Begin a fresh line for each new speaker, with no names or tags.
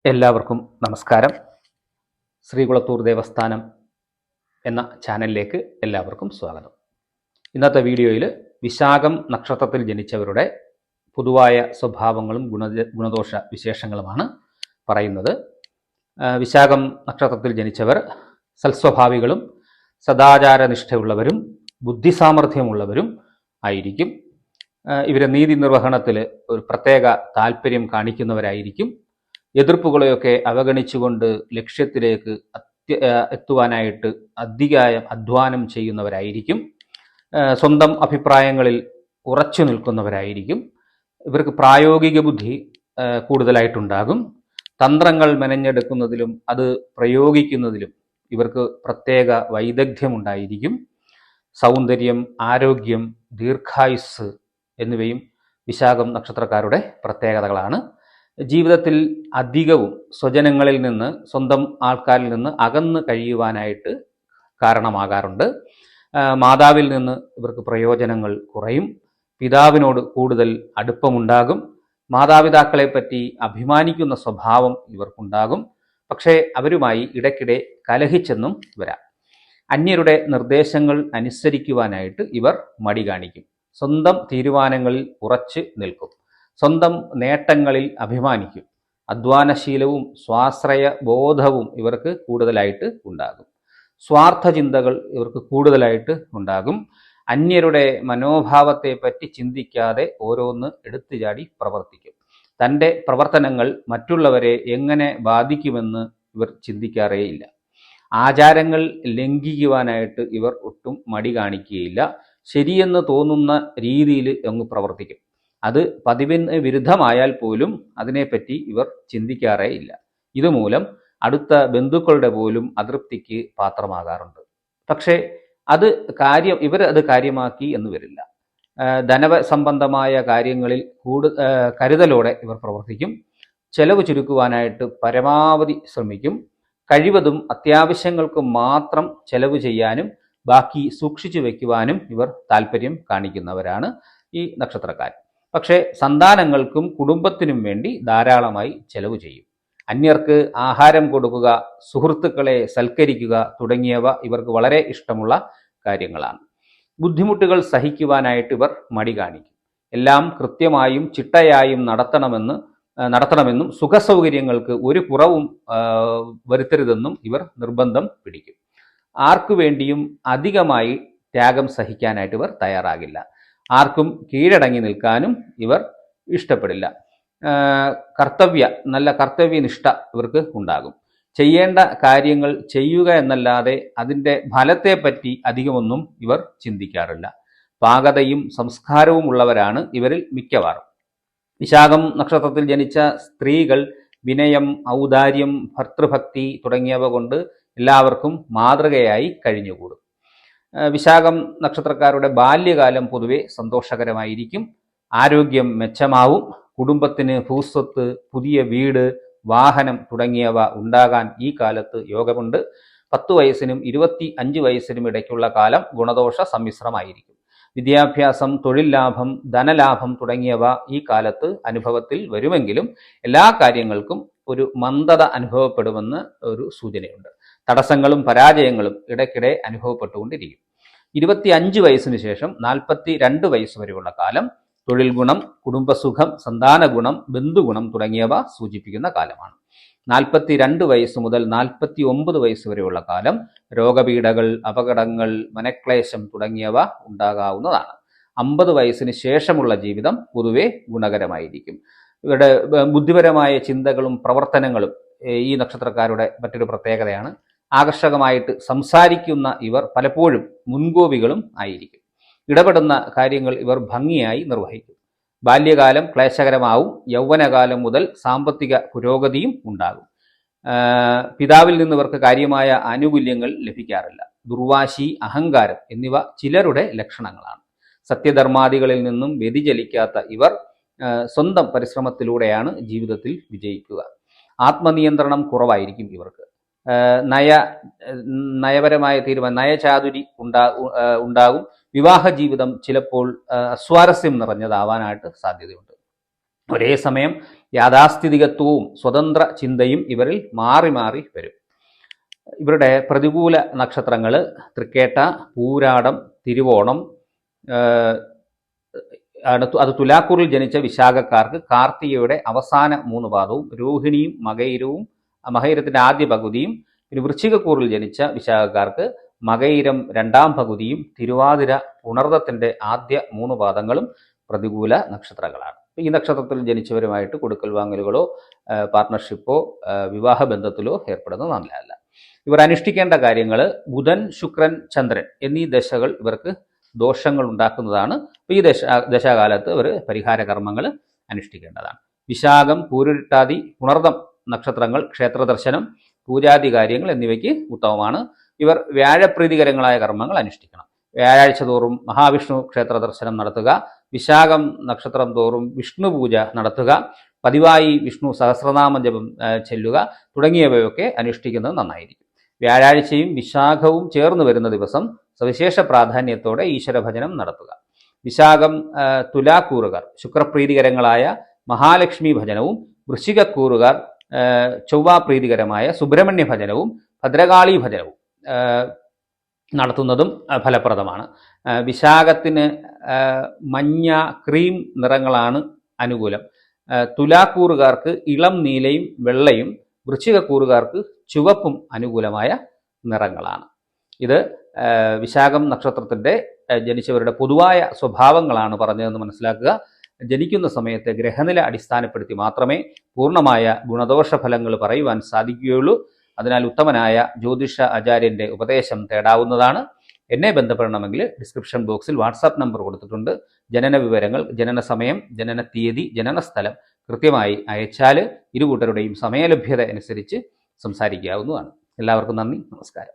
എല്ലാവർക്കും നമസ്കാരം. ശ്രീകുളത്തൂർ ദേവസ്ഥാനം എന്ന ചാനലിലേക്ക് എല്ലാവർക്കും സ്വാഗതം. ഇന്നത്തെ വീഡിയോയിൽ വിശാഖം നക്ഷത്രത്തിൽ ജനിച്ചവരുടെ പൊതുവായ സ്വഭാവങ്ങളും ഗുണദോഷ വിശേഷങ്ങളുമാണ് പറയുന്നത്. വിശാഖം നക്ഷത്രത്തിൽ ജനിച്ചവർ സൽസ്വഭാവികളും സദാചാരനിഷ്ഠയുള്ളവരും ബുദ്ധിസാമർഥ്യമുള്ളവരും ആയിരിക്കും. ഇവരെ നീതി നിർവഹണത്തിൽ ഒരു പ്രത്യേക താല്പര്യം കാണിക്കുന്നവരായിരിക്കും. എതിർപ്പുകളെയൊക്കെ അവഗണിച്ചുകൊണ്ട് ലക്ഷ്യത്തിലേക്ക് എത്തുവാനായിട്ട് അധ്വാനം ചെയ്യുന്നവരായിരിക്കും. സ്വന്തം അഭിപ്രായങ്ങളിൽ ഉറച്ചു നിൽക്കുന്നവരായിരിക്കും. ഇവർക്ക് പ്രായോഗിക ബുദ്ധി കൂടുതലായിട്ടുണ്ടാകും. തന്ത്രങ്ങൾ മെനഞ്ഞെടുക്കുന്നതിലും അത് പ്രയോഗിക്കുന്നതിലും ഇവർക്ക് പ്രത്യേക വൈദഗ്ധ്യമുണ്ടായിരിക്കും. സൗന്ദര്യം, ആരോഗ്യം, ദീർഘായുസ് എന്നിവയും വിശാഖം നക്ഷത്രക്കാരുടെ പ്രത്യേകതകളാണ്. ജീവിതത്തിൽ അധികവും സ്വജനങ്ങളിൽ നിന്ന്, സ്വന്തം ആൾക്കാരിൽ നിന്ന് അകന്ന് കഴിയുവാനായിട്ട് കാരണമാകാറുണ്ട്. മാതാവിൽ നിന്ന് ഇവർക്ക് പ്രയോജനങ്ങൾ കുറയും. പിതാവിനോട് കൂടുതൽ അടുപ്പമുണ്ടാകും. മാതാപിതാക്കളെ പറ്റി അഭിമാനിക്കുന്ന സ്വഭാവം ഇവർക്കുണ്ടാകും. പക്ഷേ അവരുമായി ഇടയ്ക്കിടെ കലഹിച്ചെന്നും വരാം. അന്യരുടെ നിർദ്ദേശങ്ങൾ അനുസരിക്കുവാനായിട്ട് ഇവർ മടി കാണിക്കും. സ്വന്തം തീരുമാനങ്ങളിൽ ഉറച്ചു നിൽക്കും. സ്വന്തം നേട്ടങ്ങളിൽ അഭിമാനിക്കും. അധ്വാനശീലവും സ്വാശ്രയ ബോധവും ഇവർക്ക് കൂടുതലായിട്ട് ഉണ്ടാകും. സ്വാർത്ഥ ചിന്തകൾ ഇവർക്ക് കൂടുതലായിട്ട് ഉണ്ടാകും. അന്യരുടെ മനോഭാവത്തെ പറ്റി ചിന്തിക്കാതെ ഓരോന്ന് എടുത്തുചാടി പ്രവർത്തിക്കും. തൻ്റെ പ്രവർത്തനങ്ങൾ മറ്റുള്ളവരെ എങ്ങനെ ബാധിക്കുമെന്ന് ഇവർ ചിന്തിക്കാറേയില്ല. ആചാരങ്ങൾ ലംഘിക്കുവാനായിട്ട് ഇവർ ഒട്ടും മടി കാണിക്കുകയില്ല. ശരിയെന്ന് തോന്നുന്ന രീതിയിൽ അങ്ങ് പ്രവർത്തിക്കും. അത് പതിവിന് വിരുദ്ധമായാൽ പോലും അതിനെപ്പറ്റി ഇവർ ചിന്തിക്കാറേ ഇല്ല. ഇതുമൂലം അടുത്ത ബന്ധുക്കളുടെ പോലും അതൃപ്തിക്ക് പാത്രമാകാറുണ്ട്. പക്ഷേ ഇവർ അത് കാര്യമാക്കി എന്ന് വരില്ല. ധനസംബന്ധമായ കാര്യങ്ങളിൽ കരുതലോടെ ഇവർ പ്രവർത്തിക്കും. ചെലവ് ചുരുക്കുവാനായിട്ട് പരമാവധി ശ്രമിക്കും. കഴിവതും അത്യാവശ്യങ്ങൾക്ക് മാത്രം ചെലവ് ചെയ്യാനും ബാക്കി സൂക്ഷിച്ചു വയ്ക്കുവാനും ഇവർ താല്പര്യം കാണിക്കുന്നവരാണ് ഈ നക്ഷത്രക്കാർ. പക്ഷേ സന്താനങ്ങൾക്കും കുടുംബത്തിനും വേണ്ടി ധാരാളമായി ചെലവ് ചെയ്യും. അന്യർക്ക് ആഹാരം കൊടുക്കുക, സുഹൃത്തുക്കളെ സൽക്കരിക്കുക തുടങ്ങിയവ ഇവർക്ക് വളരെ ഇഷ്ടമുള്ള കാര്യങ്ങളാണ്. ബുദ്ധിമുട്ടുകൾ സഹിക്കുവാനായിട്ട് ഇവർ മടി കാണിക്കും. എല്ലാം കൃത്യമായും ചിട്ടയായും നടത്തണമെന്നും സുഖസൗകര്യങ്ങൾക്ക് ഒരു കുറവും വരുത്തരുതെന്നും ഇവർ നിർബന്ധം പിടിക്കും. ആർക്കു വേണ്ടിയും അധികമായി ത്യാഗം സഹിക്കാനായിട്ട് ഇവർ തയ്യാറാകില്ല. ആർക്കും കീഴടങ്ങി നിൽക്കാനും ഇവർ ഇഷ്ടപ്പെടില്ല. നല്ല കർത്തവ്യനിഷ്ഠ ഇവർക്ക് ഉണ്ടാകും. ചെയ്യേണ്ട കാര്യങ്ങൾ ചെയ്യുക എന്നല്ലാതെ അതിൻ്റെ ഫലത്തെപ്പറ്റി അധികമൊന്നും ഇവർ ചിന്തിക്കാറില്ല. പാകതയും സംസ്കാരവും ഉള്ളവരാണ് ഇവരിൽ മിക്കവാറും. വിശാഖം നക്ഷത്രത്തിൽ ജനിച്ച സ്ത്രീകൾ വിനയം, ഔദാര്യം, ഭർതൃഭക്തി തുടങ്ങിയവ കൊണ്ട് എല്ലാവർക്കും മാതൃകയായി കഴിഞ്ഞുകൂടും. വിശാഖം നക്ഷത്രക്കാരുടെ ബാല്യകാലം പൊതുവെ സന്തോഷകരമായിരിക്കും. ആരോഗ്യം മെച്ചമാവും. കുടുംബത്തിന് ഭൂസ്വത്ത്, പുതിയ വീട്, വാഹനം തുടങ്ങിയവ ഉണ്ടാകാൻ ഈ കാലത്ത് യോഗമുണ്ട്. 10 വയസ്സിനും 25 വയസ്സിനും ഇടയ്ക്കുള്ള കാലം ഗുണദോഷ സമ്മിശ്രമായിരിക്കും. വിദ്യാഭ്യാസം, തൊഴിൽ ലാഭം, ധനലാഭം തുടങ്ങിയവ ഈ കാലത്ത് അനുഭവത്തിൽ വരുമെങ്കിലും എല്ലാ കാര്യങ്ങൾക്കും ഒരു മന്ദത അനുഭവപ്പെടുമെന്ന് ഒരു സൂചനയുണ്ട്. തടസ്സങ്ങളും പരാജയങ്ങളും ഇടയ്ക്കിടെ അനുഭവപ്പെട്ടുകൊണ്ടിരിക്കും. 25 വയസ്സിന് ശേഷം 42 വയസ്സ് വരെയുള്ള കാലം തൊഴിൽ ഗുണം, കുടുംബസുഖം, സന്താന ഗുണം, ബന്ധുഗുണം തുടങ്ങിയവ സൂചിപ്പിക്കുന്ന കാലമാണ്. 42 വയസ്സ് മുതൽ 49 വയസ്സ് വരെയുള്ള കാലം രോഗപീഠകൾ, അപകടങ്ങൾ, മനക്ലേശം തുടങ്ങിയവ ഉണ്ടാകാവുന്നതാണ്. 50 വയസ്സിന് ശേഷമുള്ള ജീവിതം പൊതുവെ ഗുണകരമായിരിക്കും. ഇവരുടെ ബുദ്ധിപരമായ ചിന്തകളും പ്രവർത്തനങ്ങളും ഈ നക്ഷത്രക്കാരുടെ മറ്റൊരു പ്രത്യേകതയാണ്. ആകർഷകമായിട്ട് സംസാരിക്കുന്ന ഇവർ പലപ്പോഴും മുൻകോപികളും ആയിരിക്കും. ഇടപെടുന്ന കാര്യങ്ങൾ ഇവർ ഭംഗിയായി നിർവഹിക്കും. ബാല്യകാലം ക്ലേശകരമാവും. യൗവനകാലം മുതൽ സാമ്പത്തിക പുരോഗതിയും ഉണ്ടാകും. പിതാവിൽ നിന്ന് ഇവർക്ക് കാര്യമായ ആനുകൂല്യങ്ങൾ ലഭിക്കാറില്ല. ദുർവാശി, അഹങ്കാരം എന്നിവ ചിലരുടെ ലക്ഷണങ്ങളാണ്. സത്യധർമാദികളിൽ നിന്നും വ്യതിചലിക്കാത്ത ഇവർ സ്വന്തം പരിശ്രമത്തിലൂടെയാണ് ജീവിതത്തിൽ വിജയിക്കുക. ആത്മനിയന്ത്രണം കുറവായിരിക്കും ഇവർക്ക്. നയപരമായ തീരുമാനം, നയചാതുരി ഉണ്ടാകും. വിവാഹ ജീവിതം ചിലപ്പോൾ അസ്വാരസ്യം നിറഞ്ഞതാവാനായിട്ട് സാധ്യതയുണ്ട്. ഒരേ സമയം യാഥാസ്ഥിതികത്വവും സ്വതന്ത്ര ചിന്തയും ഇവരിൽ മാറി മാറി വരും. ഇവരുടെ പ്രതികൂല നക്ഷത്രങ്ങൾ തൃക്കേട്ട, പൂരാടം, തിരുവോണം. അത് തുലാക്കൂറിൽ ജനിച്ച വിശാഖക്കാർക്ക് കാർത്തികയുടെ അവസാന 3 പാദവും രോഹിണിയും മകയിരത്തിന്റെ ആദ്യ പകുതിയും, പിന്നെ വൃശ്ചികക്കൂറിൽ ജനിച്ച വിശാഖക്കാർക്ക് മകയിരം 2ാം പകുതിയും തിരുവാതിര പുണർദത്തിന്റെ ആദ്യ 3 പാദങ്ങളും പ്രതികൂല നക്ഷത്രങ്ങളാണ്. ഈ നക്ഷത്രത്തിൽ ജനിച്ചവരുമായിട്ട് കൊടുക്കൽ വാങ്ങലുകളോ പാർട്ട്ണർഷിപ്പോ വിവാഹബന്ധത്തിലോ ഏർപ്പെടുന്നത് നല്ലതല്ല. ഇവർ അനുഷ്ഠിക്കേണ്ട കാര്യങ്ങൾ ബുധൻ, ശുക്രൻ, ചന്ദ്രൻ എന്നീ ദശകൾ ഇവർക്ക് ദോഷങ്ങൾ ഉണ്ടാക്കുന്നതാണ്. ഈ ദശാകാലത്ത് ഇവർ പരിഹാര കർമ്മങ്ങൾ അനുഷ്ഠിക്കേണ്ടതാണ്. വിശാഖം, പൂരുരുട്ടാതി, പുണർദം നക്ഷത്രങ്ങൾ ക്ഷേത്ര ദർശനം, പൂജാതി കാര്യങ്ങൾ എന്നിവയ്ക്ക് ഉത്തമമാണ്. ഇവർ വ്യാഴപ്രീതികരങ്ങളായ കർമ്മങ്ങൾ അനുഷ്ഠിക്കണം. വ്യാഴാഴ്ച തോറും മഹാവിഷ്ണു ക്ഷേത്ര ദർശനം നടത്തുക, വിശാഖം നക്ഷത്രം തോറും വിഷ്ണു പൂജ നടത്തുക, പതിവായി വിഷ്ണു സഹസ്രനാമ ജപം ചെല്ലുക തുടങ്ങിയവയൊക്കെ അനുഷ്ഠിക്കുന്നത് നന്നായിരിക്കും. വ്യാഴാഴ്ചയും വിശാഖവും ചേർന്ന് വരുന്ന ദിവസം സവിശേഷ പ്രാധാന്യത്തോടെ ഈശ്വരഭജനം നടത്തുക. വിശാഖം തുലാക്കൂറുകാർ ശുക്രപ്രീതികരങ്ങളായ മഹാലക്ഷ്മി ഭജനവും, വൃശ്ചികക്കൂറുകാർ ചൊവ്വാപ്രീതികരമായ സുബ്രഹ്മണ്യ ഭജനവും ഭദ്രകാളി ഭജനവും നടത്തുന്നതും ഫലപ്രദമാണ്. വിശാഖത്തിന് മഞ്ഞ, ക്രീം നിറങ്ങളാണ് അനുകൂലം. തുലാക്കൂറുകാർക്ക് ഇളം നീലയും വെള്ളയും, വൃശ്ചികക്കൂറുകാർക്ക് ചുവപ്പും അനുകൂലമായ നിറങ്ങളാണ്. ഇത് വിശാഖം നക്ഷത്രത്തിൻ്റെ ജനിച്ചവരുടെ പൊതുവായ സ്വഭാവങ്ങളാണ് പറഞ്ഞതെന്ന് മനസ്സിലാക്കുക. ജനിക്കുന്ന സമയത്തെ ഗ്രഹനില അടിസ്ഥാനപ്പെടുത്തി മാത്രമേ പൂർണ്ണമായ ഗുണദോഷ ഫലങ്ങൾ പറയുവാൻ സാധിക്കുകയുള്ളൂ. അതിനാൽ ഉത്തമനായ ജ്യോതിഷ ആചാര്യൻ്റെ ഉപദേശം തേടാവുന്നതാണ്. എന്നെ ബന്ധപ്പെടണമെങ്കിൽ ഡിസ്ക്രിപ്ഷൻ ബോക്സിൽ വാട്സാപ്പ് നമ്പർ കൊടുത്തിട്ടുണ്ട്. ജനന വിവരങ്ങൾ, ജനന സമയം, ജനന തീയതി, ജനന സ്ഥലം കൃത്യമായി അയച്ചാൽ ഇരുകൂട്ടരുടെയും സമയലഭ്യത അനുസരിച്ച് സംസാരിക്കാവുന്നതാണ്. എല്ലാവർക്കും നന്ദി, നമസ്കാരം.